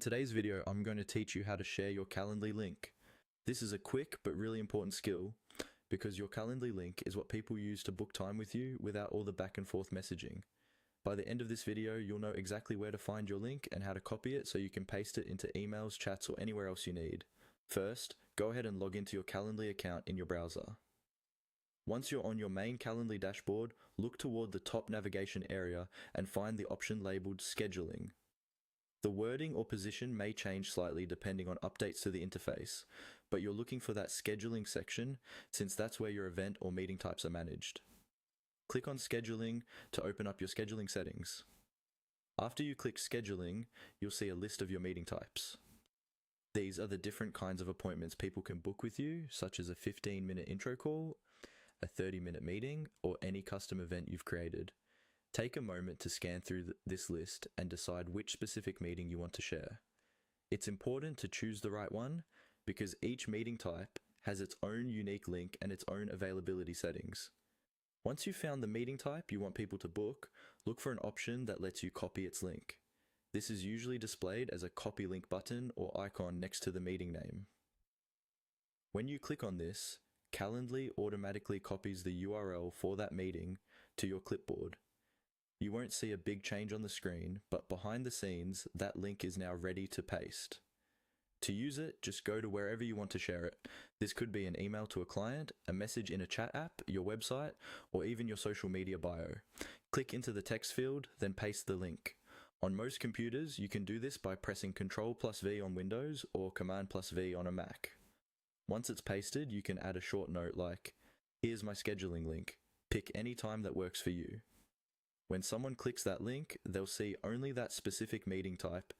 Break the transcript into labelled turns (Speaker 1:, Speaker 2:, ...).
Speaker 1: In today's video, I'm going to teach you how to share your Calendly link. This is a quick but really important skill because your Calendly link is what people use to book time with you without all the back and forth messaging. By the end of this video, you'll know exactly where to find your link and how to copy it so you can paste it into emails, chats, or anywhere else you need. First, go ahead and log into your Calendly account in your browser. Once you're on your main Calendly dashboard, look toward the top navigation area and find the option labeled Scheduling. The wording or position may change slightly depending on updates to the interface, but you're looking for that scheduling section since that's where your event or meeting types are managed. Click on Scheduling to open up your scheduling settings. After you click Scheduling, you'll see a list of your meeting types. These are the different kinds of appointments people can book with you, such as a 15-minute intro call, a 30-minute meeting, or any custom event you've created. Take a moment to scan through this list and decide which specific meeting you want to share. It's important to choose the right one because each meeting type has its own unique link and its own availability settings. Once you've found the meeting type you want people to book, look for an option that lets you copy its link. This is usually displayed as a copy link button or icon next to the meeting name. When you click on this, Calendly automatically copies the URL for that meeting to your clipboard. You won't see a big change on the screen, but behind the scenes, that link is now ready to paste. To use it, just go to wherever you want to share it. This could be an email to a client, a message in a chat app, your website, or even your social media bio. Click into the text field, then paste the link. On most computers, you can do this by pressing Ctrl+V on Windows or Command+V on a Mac. Once it's pasted, you can add a short note like, "Here's my scheduling link. Pick any time that works for you." When someone clicks that link, they'll see only that specific meeting type